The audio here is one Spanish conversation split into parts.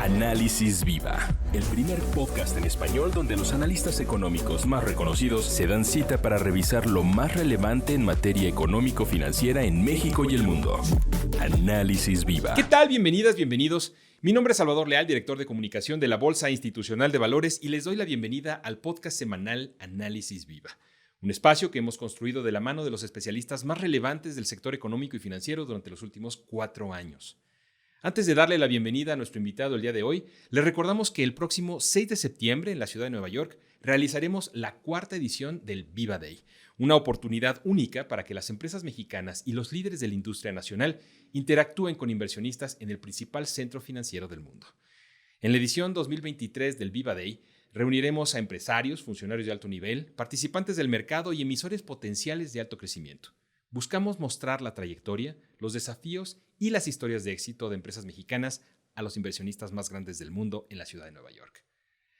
Análisis Viva, el primer podcast en español donde los analistas económicos más reconocidos se dan cita para revisar lo más relevante en materia económico-financiera en México y el mundo. Análisis Viva. ¿Qué tal? Bienvenidas, bienvenidos. Mi nombre es Salvador Leal, director de comunicación de la Bolsa Institucional de Valores, y les doy la bienvenida al podcast semanal Análisis Viva. Un espacio que hemos construido de la mano de los especialistas más relevantes del sector económico y financiero durante los últimos 4 años. Antes de darle la bienvenida a nuestro invitado el día de hoy, les recordamos que el próximo 6 de septiembre en la ciudad de Nueva York realizaremos la 4ª edición del Viva Day, una oportunidad única para que las empresas mexicanas y los líderes de la industria nacional interactúen con inversionistas en el principal centro financiero del mundo. En la edición 2023 del Viva Day, reuniremos a empresarios, funcionarios de alto nivel, participantes del mercado y emisores potenciales de alto crecimiento. Buscamos mostrar la trayectoria, los desafíos y las historias de éxito de empresas mexicanas a los inversionistas más grandes del mundo en la ciudad de Nueva York.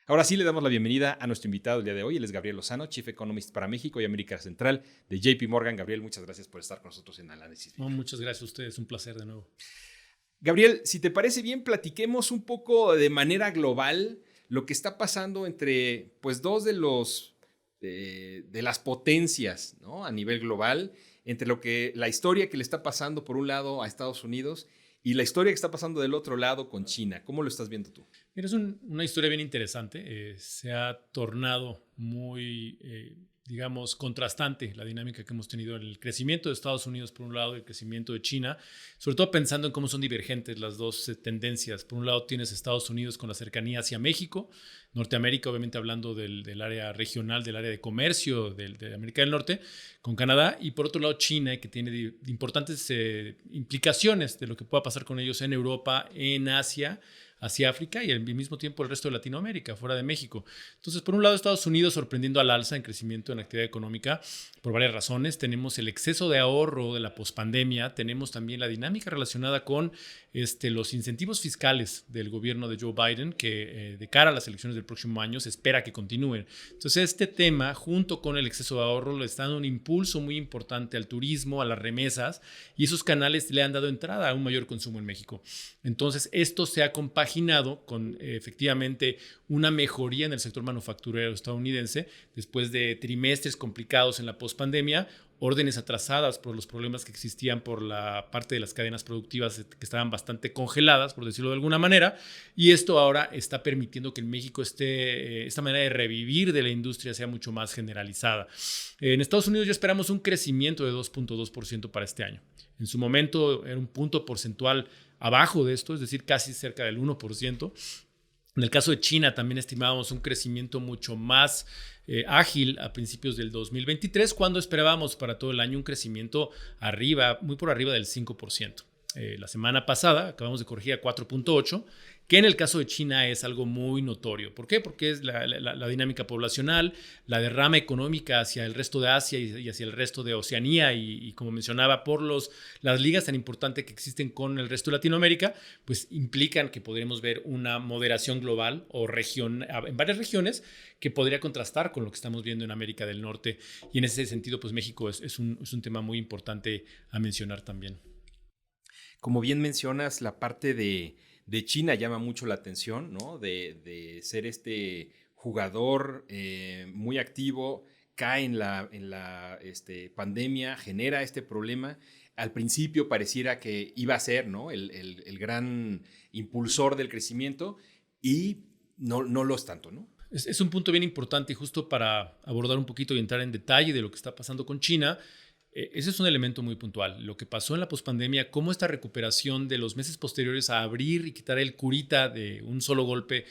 Ahora sí le damos la bienvenida a nuestro invitado el día de hoy. Él es Gabriel Lozano, Chief Economist para México y América Central de JP Morgan. Gabriel, muchas gracias por estar con nosotros en Análisis. Muchas gracias a ustedes, un placer de nuevo. Gabriel, si te parece bien, platiquemos un poco de manera global lo que está pasando entre dos de las potencias, ¿no? A nivel global, entre la historia que le está pasando por un lado a Estados Unidos y la historia que está pasando del otro lado con China. ¿Cómo lo estás viendo tú? Mira, es una historia bien interesante. Se ha tornado muy, contrastante la dinámica que hemos tenido en el crecimiento de Estados Unidos por un lado y el crecimiento de China, sobre todo pensando en cómo son divergentes las dos tendencias. Por un lado tienes Estados Unidos con la cercanía hacia México, Norteamérica obviamente hablando del área regional, del área de comercio de América del Norte, con Canadá, y por otro lado China, que tiene importantes implicaciones de lo que pueda pasar con ellos en Europa, en Asia, hacia África y al mismo tiempo el resto de Latinoamérica, fuera de México. Entonces, por un lado, Estados Unidos sorprendiendo al alza en crecimiento en actividad económica por varias razones. Tenemos el exceso de ahorro de la pospandemia, tenemos también la dinámica relacionada con los incentivos fiscales del gobierno de Joe Biden, que de cara a las elecciones del próximo año se espera que continúen. Entonces, este tema, junto con el exceso de ahorro, le está dando un impulso muy importante al turismo, a las remesas, y esos canales le han dado entrada a un mayor consumo en México. Entonces, esto se ha compaginado con efectivamente una mejoría en el sector manufacturero estadounidense después de trimestres complicados en la pospandemia, órdenes atrasadas por los problemas que existían por la parte de las cadenas productivas que estaban bastante congeladas, por decirlo de alguna manera, y esto ahora está permitiendo que en México esta manera de revivir de la industria sea mucho más generalizada. En Estados Unidos ya esperamos un crecimiento de 2.2% para este año. En su momento era un punto porcentual abajo de esto, es decir, casi cerca del 1%. En el caso de China también estimábamos un crecimiento mucho más ágil a principios del 2023, cuando esperábamos para todo el año un crecimiento muy por arriba del 5%. La semana pasada acabamos de corregir a 4.8%, que en el caso de China es algo muy notorio. ¿Por qué? Porque es la dinámica poblacional, la derrama económica hacia el resto de Asia y hacia el resto de Oceanía y como mencionaba, por las ligas tan importantes que existen con el resto de Latinoamérica, pues implican que podremos ver una moderación global o en varias regiones que podría contrastar con lo que estamos viendo en América del Norte. Y en ese sentido, pues México es un tema muy importante a mencionar también. Como bien mencionas, la parte de China llama mucho la atención, ¿no? De ser este jugador muy activo, cae en la pandemia, genera este problema. Al principio pareciera que iba a ser, ¿no? el gran impulsor del crecimiento y no lo es tanto, ¿no? Es un punto bien importante y justo para abordar un poquito y entrar en detalle de lo que está pasando con China. Ese es un elemento muy puntual. Lo que pasó en la pospandemia, cómo esta recuperación de los meses posteriores a abrir y quitar el curita de un solo golpe,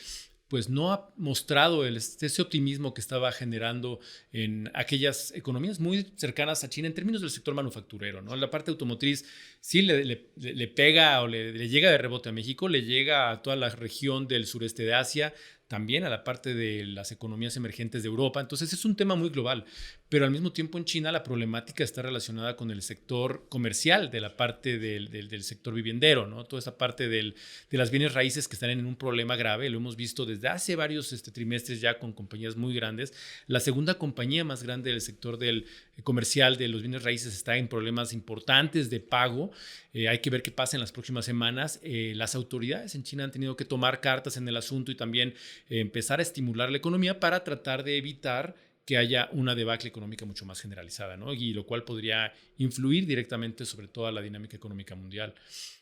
pues no ha mostrado ese optimismo que estaba generando en aquellas economías muy cercanas a China en términos del sector manufacturero, ¿no? La parte automotriz sí le pega o le llega de rebote a México, le llega a toda la región del sureste de Asia, también a la parte de las economías emergentes de Europa. Entonces es un tema muy global, pero al mismo tiempo en China la problemática está relacionada con el sector comercial, de la parte del sector viviendero, ¿no? Toda esa parte de las bienes raíces que están en un problema grave. Lo hemos visto desde hace varios trimestres ya con compañías muy grandes. La segunda compañía más grande del sector del comercial de los bienes raíces está en problemas importantes de pago. Hay que ver qué pasa en las próximas semanas. Las autoridades en China han tenido que tomar cartas en el asunto y también empezar a estimular la economía para tratar de evitar que haya una debacle económica mucho más generalizada, ¿no? Y lo cual podría influir directamente sobre toda la dinámica económica mundial.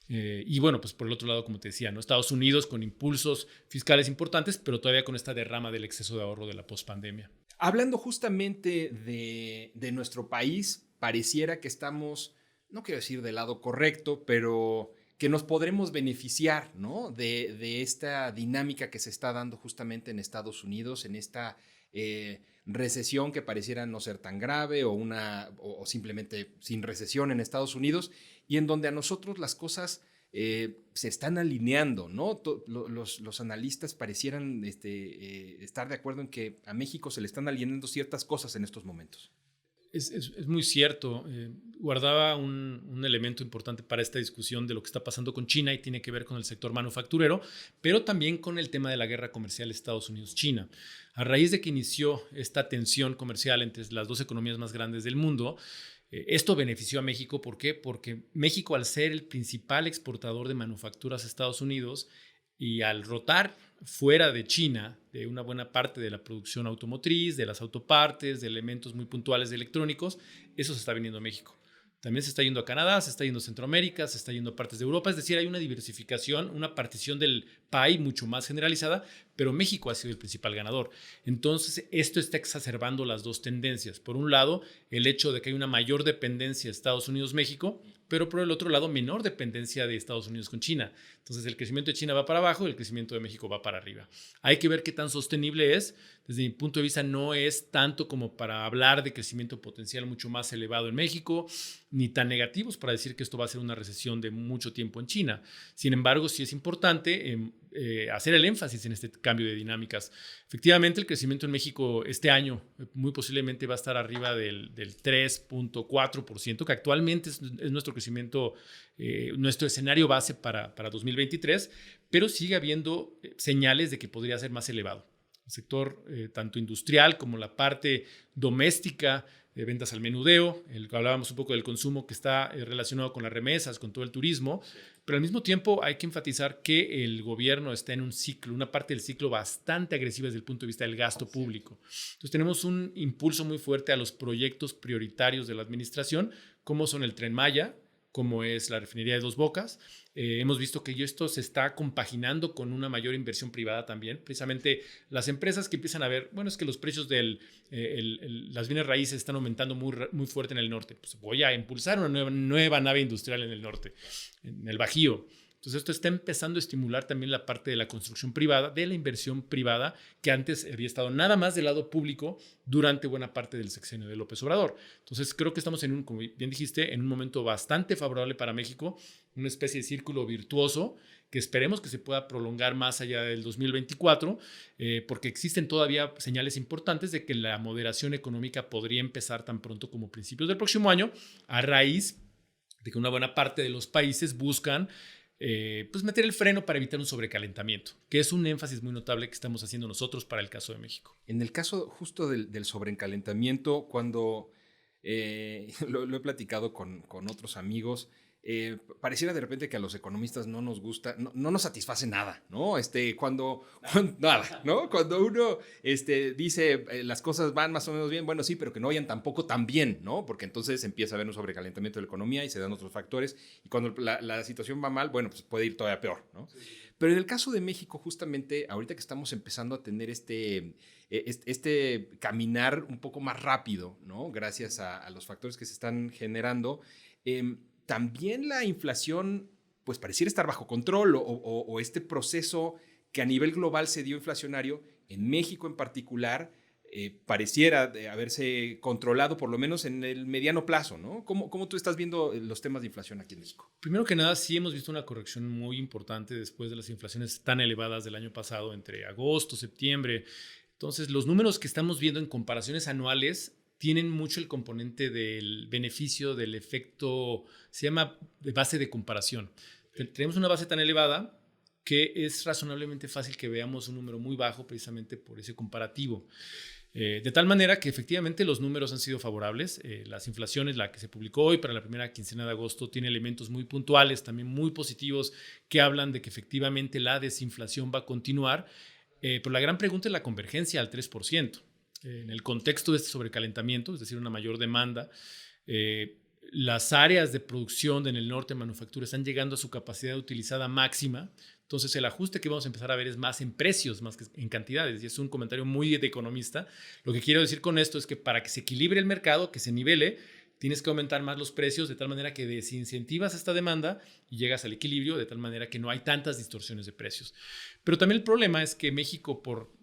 Y bueno, pues por el otro lado, como te decía, ¿no? Estados Unidos con impulsos fiscales importantes, pero todavía con esta derrama del exceso de ahorro de la pospandemia. Hablando justamente de nuestro país, pareciera que estamos, no quiero decir del lado correcto, pero que nos podremos beneficiar, ¿no? de esta dinámica que se está dando justamente en Estados Unidos, en esta recesión que pareciera no ser tan grave o simplemente sin recesión en Estados Unidos, y en donde a nosotros las cosas se están alineando, ¿no? Los analistas parecieran estar de acuerdo en que a México se le están alineando ciertas cosas en estos momentos. Es muy cierto. Guardaba un elemento importante para esta discusión de lo que está pasando con China y tiene que ver con el sector manufacturero, pero también con el tema de la guerra comercial Estados Unidos-China. A raíz de que inició esta tensión comercial entre las dos economías más grandes del mundo, esto benefició a México. ¿Por qué? Porque México, al ser el principal exportador de manufacturas a Estados Unidos y al rotar fuera de China de una buena parte de la producción automotriz, de las autopartes, de elementos muy puntuales de electrónicos, eso se está viniendo a México. También se está yendo a Canadá, se está yendo a Centroamérica, se está yendo a partes de Europa. Es decir, hay una diversificación, una partición del pie mucho más generalizada, pero México ha sido el principal ganador. Entonces, esto está exacerbando las dos tendencias. Por un lado, el hecho de que hay una mayor dependencia de Estados Unidos-México, pero por el otro lado, menor dependencia de Estados Unidos con China. Entonces, el crecimiento de China va para abajo y el crecimiento de México va para arriba. Hay que ver qué tan sostenible es. Desde mi punto de vista, no es tanto como para hablar de crecimiento potencial mucho más elevado en México, ni tan negativos para decir que esto va a ser una recesión de mucho tiempo en China. Sin embargo, sí es importante hacer el énfasis en este cambio de dinámicas. Efectivamente, el crecimiento en México este año muy posiblemente va a estar arriba del 3.4%, que actualmente es nuestro crecimiento, nuestro escenario base para 2023, pero sigue habiendo señales de que podría ser más elevado. El sector tanto industrial como la parte doméstica, de ventas al menudeo, hablábamos un poco del consumo que está relacionado con las remesas, con todo el turismo, pero al mismo tiempo hay que enfatizar que el gobierno está en un ciclo, una parte del ciclo bastante agresiva desde el punto de vista del gasto público. Entonces tenemos un impulso muy fuerte a los proyectos prioritarios de la administración, como son el Tren Maya, como es la refinería de Dos Bocas. Hemos visto que esto se está compaginando con una mayor inversión privada también. Precisamente las empresas que empiezan a ver, bueno, es que los precios de las bienes raíces están aumentando muy fuerte en el norte. Pues voy a impulsar una nueva nave industrial en el norte, en el Bajío. Entonces esto está empezando a estimular también la parte de la construcción privada, de la inversión privada, que antes había estado nada más del lado público durante buena parte del sexenio de López Obrador. Entonces creo que estamos como bien dijiste, en un momento bastante favorable para México, una especie de círculo virtuoso que esperemos que se pueda prolongar más allá del 2024, porque existen todavía señales importantes de que la moderación económica podría empezar tan pronto como principios del próximo año, a raíz de que una buena parte de los países buscan pues meter el freno para evitar un sobrecalentamiento, que es un énfasis muy notable que estamos haciendo nosotros para el caso de México. En el caso justo del sobrecalentamiento, cuando lo he platicado con otros amigos, pareciera de repente que a los economistas no nos gusta, no nos satisface nada, ¿no? Nada, ¿no? Cuando uno dice las cosas van más o menos bien, bueno, sí, pero que no vayan tampoco tan bien, ¿no? Porque entonces empieza a haber un sobrecalentamiento de la economía y se dan otros factores, y cuando la situación va mal, bueno, pues puede ir todavía peor, ¿no? Sí. Pero en el caso de México, justamente, ahorita que estamos empezando a tener este caminar un poco más rápido, ¿no? Gracias a los factores que se están generando, también la inflación, pues pareciera estar bajo control, o este proceso que a nivel global se dio inflacionario, en México en particular, pareciera haberse controlado por lo menos en el mediano plazo, ¿no? ¿Cómo tú estás viendo los temas de inflación aquí en México? Primero que nada, sí hemos visto una corrección muy importante después de las inflaciones tan elevadas del año pasado, entre agosto, septiembre. Entonces, los números que estamos viendo en comparaciones anuales tienen mucho el componente del beneficio del efecto, se llama de base de comparación. Tenemos una base tan elevada que es razonablemente fácil que veamos un número muy bajo precisamente por ese comparativo. De tal manera que efectivamente los números han sido favorables. Las inflaciones, la que se publicó hoy para la primera quincena de agosto, tiene elementos muy puntuales, también muy positivos, que hablan de que efectivamente la desinflación va a continuar. Pero la gran pregunta es la convergencia al 3%. En el contexto de este sobrecalentamiento, es decir, una mayor demanda, las áreas de producción en el norte de manufactura están llegando a su capacidad utilizada máxima. Entonces, el ajuste que vamos a empezar a ver es más en precios, más que en cantidades. Y es un comentario muy de economista. Lo que quiero decir con esto es que para que se equilibre el mercado, que se nivele, tienes que aumentar más los precios de tal manera que desincentivas esta demanda y llegas al equilibrio de tal manera que no hay tantas distorsiones de precios. Pero también el problema es que México por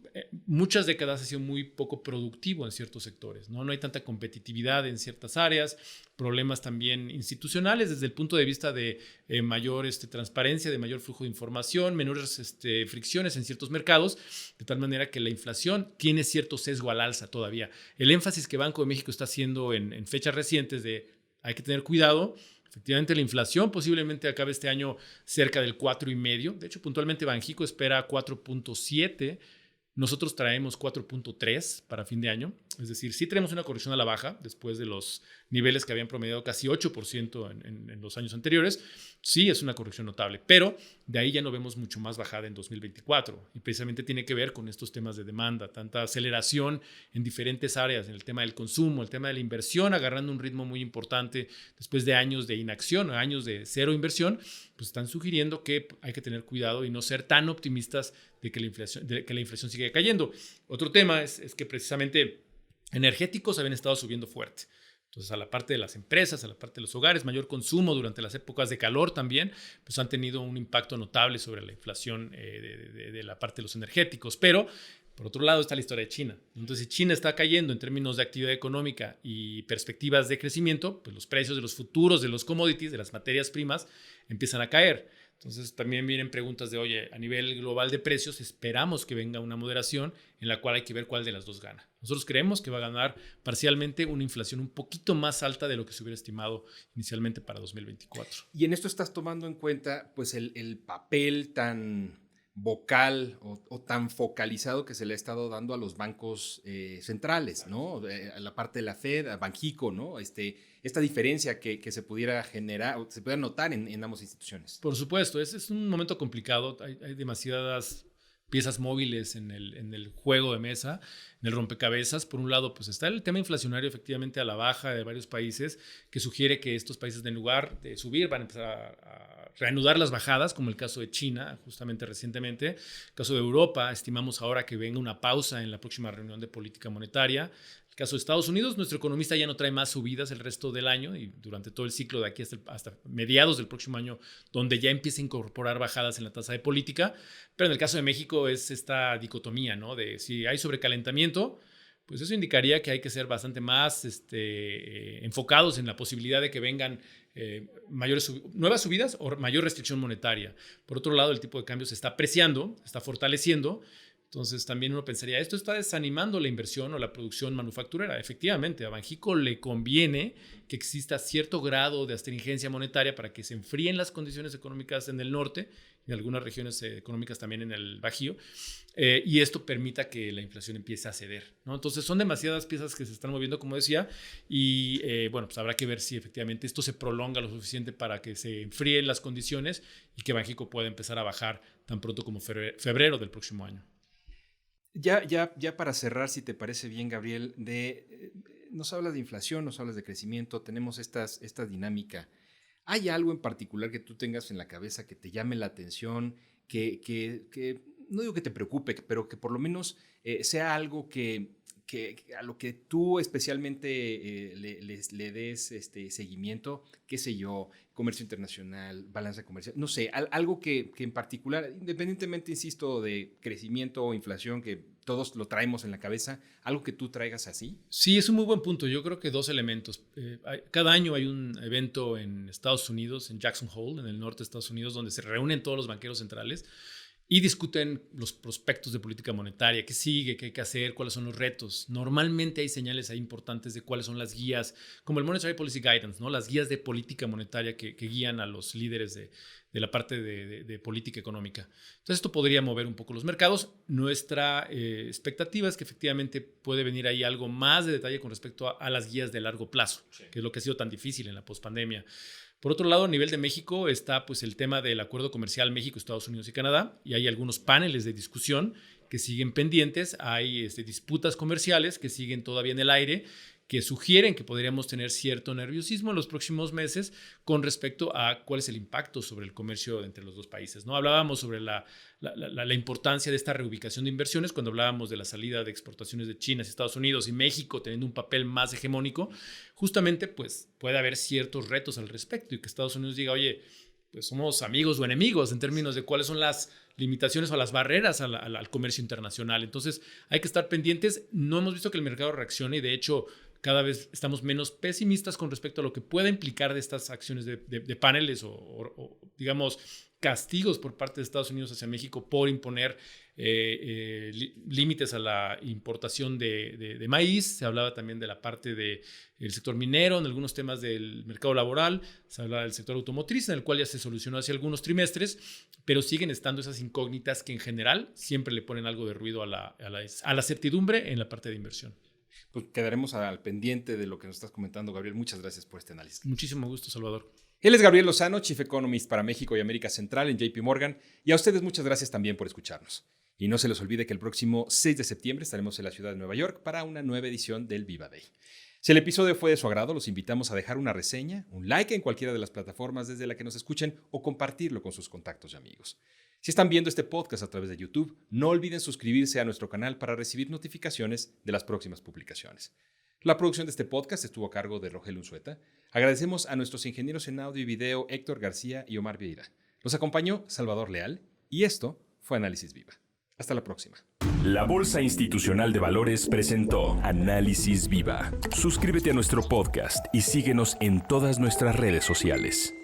muchas décadas ha sido muy poco productivo en ciertos sectores, ¿no? No hay tanta competitividad en ciertas áreas, problemas también institucionales desde el punto de vista de mayor transparencia, de mayor flujo de información, menores fricciones en ciertos mercados, de tal manera que la inflación tiene cierto sesgo al alza todavía. El énfasis que Banco de México está haciendo en fechas recientes de hay que tener cuidado. Efectivamente, la inflación posiblemente acabe este año cerca del 4,5%. De hecho, puntualmente Banxico espera 4,7%. Nosotros traemos 4,3 para fin de año. Es decir, sí tenemos una corrección a la baja después de los niveles que habían promediado casi 8% en los años anteriores. Sí es una corrección notable, pero de ahí ya no vemos mucho más bajada en 2024. Y precisamente tiene que ver con estos temas de demanda, tanta aceleración en diferentes áreas, en el tema del consumo, el tema de la inversión, agarrando un ritmo muy importante después de años de inacción, años de cero inversión, pues están sugiriendo que hay que tener cuidado y no ser tan optimistas de que la inflación sigue cayendo. Otro tema es que precisamente energéticos habían estado subiendo fuerte. Entonces, a la parte de las empresas, a la parte de los hogares, mayor consumo durante las épocas de calor también, pues han tenido un impacto notable sobre la inflación de la parte de los energéticos. Pero, por otro lado, está la historia de China. Entonces, si China está cayendo en términos de actividad económica y perspectivas de crecimiento, pues los precios de los futuros, de los commodities, de las materias primas, empiezan a caer. Entonces también vienen preguntas de, oye, a nivel global de precios esperamos que venga una moderación en la cual hay que ver cuál de las dos gana. Nosotros creemos que va a ganar parcialmente una inflación un poquito más alta de lo que se hubiera estimado inicialmente para 2024. Y en esto estás tomando en cuenta pues el papel tan vocal o tan focalizado que se le ha estado dando a los bancos centrales, ¿no? A la parte de la Fed, a Banxico, ¿no? Esta diferencia que se pudiera generar o se pudiera notar en ambas instituciones. Por supuesto, es un momento complicado. Hay demasiadas piezas móviles en el juego de mesa, en el rompecabezas. Por un lado, pues está el tema inflacionario efectivamente a la baja de varios países, que sugiere que estos países, en lugar de subir, van a empezar a reanudar las bajadas, como el caso de China, justamente recientemente. El caso de Europa, estimamos ahora que venga una pausa en la próxima reunión de política monetaria. El caso de Estados Unidos, nuestro economista ya no trae más subidas el resto del año y durante todo el ciclo de aquí hasta mediados del próximo año, donde ya empieza a incorporar bajadas en la tasa de política. Pero en el caso de México es esta dicotomía, ¿no? De si hay sobrecalentamiento, pues eso indicaría que hay que ser bastante más enfocados en la posibilidad de que vengan nuevas subidas o mayor restricción monetaria. Por otro lado, el tipo de cambio se está apreciando, está fortaleciendo. Entonces también uno pensaría, esto está desanimando la inversión o la producción manufacturera. Efectivamente, a Banxico le conviene que exista cierto grado de astringencia monetaria para que se enfríen las condiciones económicas en el norte y en algunas regiones económicas también en el Bajío, y esto permita que la inflación empiece a ceder, ¿no? Entonces son demasiadas piezas que se están moviendo, como decía, y bueno, pues habrá que ver si efectivamente esto se prolonga lo suficiente para que se enfríen las condiciones y que Banxico pueda empezar a bajar tan pronto como febrero del próximo año. Ya para cerrar, si te parece bien, Gabriel, nos hablas de inflación, nos hablas de crecimiento, tenemos esta dinámica. ¿Hay algo en particular que tú tengas en la cabeza que te llame la atención, que no digo que te preocupe, pero que por lo menos sea algo que a lo que tú especialmente le des seguimiento, qué sé yo, comercio internacional, balanza comercial, no sé, algo que en particular, independientemente, insisto, de crecimiento o inflación, que todos lo traemos en la cabeza, algo que tú traigas así? Sí, es un muy buen punto. Yo creo que 2 elementos. Cada año hay un evento en Estados Unidos, en Jackson Hole, en el norte de Estados Unidos, donde se reúnen todos los banqueros centrales y discuten los prospectos de política monetaria, qué sigue, qué hay que hacer, cuáles son los retos. Normalmente hay señales ahí importantes de cuáles son las guías, como el Monetary Policy Guidance, ¿no? Las guías de política monetaria que guían a los líderes de la parte de política económica. Entonces esto podría mover un poco los mercados. Nuestra expectativa es que efectivamente puede venir ahí algo más de detalle con respecto a las guías de largo plazo, sí, que es lo que ha sido tan difícil en la pospandemia. Por otro lado, a nivel de México está pues, el tema del acuerdo comercial México, Estados Unidos y Canadá, y hay algunos paneles de discusión que siguen pendientes. Hay disputas comerciales que siguen todavía en el aire, que sugieren que podríamos tener cierto nerviosismo en los próximos meses con respecto a cuál es el impacto sobre el comercio entre los dos países, ¿no? Hablábamos sobre la importancia de esta reubicación de inversiones cuando hablábamos de la salida de exportaciones de China hacia Estados Unidos y México teniendo un papel más hegemónico. Justamente pues, puede haber ciertos retos al respecto y que Estados Unidos diga, oye, pues somos amigos o enemigos en términos de cuáles son las limitaciones o las barreras al comercio internacional. Entonces hay que estar pendientes. No hemos visto que el mercado reaccione y de hecho cada vez estamos menos pesimistas con respecto a lo que pueda implicar de estas acciones de paneles o, digamos, castigos por parte de Estados Unidos hacia México por imponer límites a la importación de maíz. Se hablaba también de la parte del sector minero, en algunos temas del mercado laboral. Se hablaba del sector automotriz, en el cual ya se solucionó hace algunos trimestres, pero siguen estando esas incógnitas que en general siempre le ponen algo de ruido a la certidumbre en la parte de inversión. Pues quedaremos al pendiente de lo que nos estás comentando, Gabriel. Muchas gracias por este análisis. Muchísimo gusto, Salvador. Él es Gabriel Lozano, Chief Economist para México y América Central en JP Morgan. Y a ustedes muchas gracias también por escucharnos. Y no se les olvide que el próximo 6 de septiembre estaremos en la ciudad de Nueva York para una nueva edición del Viva Day. Si el episodio fue de su agrado, los invitamos a dejar una reseña, un like en cualquiera de las plataformas desde la que nos escuchen o compartirlo con sus contactos y amigos. Si están viendo este podcast a través de YouTube, no olviden suscribirse a nuestro canal para recibir notificaciones de las próximas publicaciones. La producción de este podcast estuvo a cargo de Rogelio Unzueta. Agradecemos a nuestros ingenieros en audio y video Héctor García y Omar Vieira. Los acompañó Salvador Leal y esto fue Análisis Viva. Hasta la próxima. La Bolsa Institucional de Valores presentó Análisis Viva. Suscríbete a nuestro podcast y síguenos en todas nuestras redes sociales.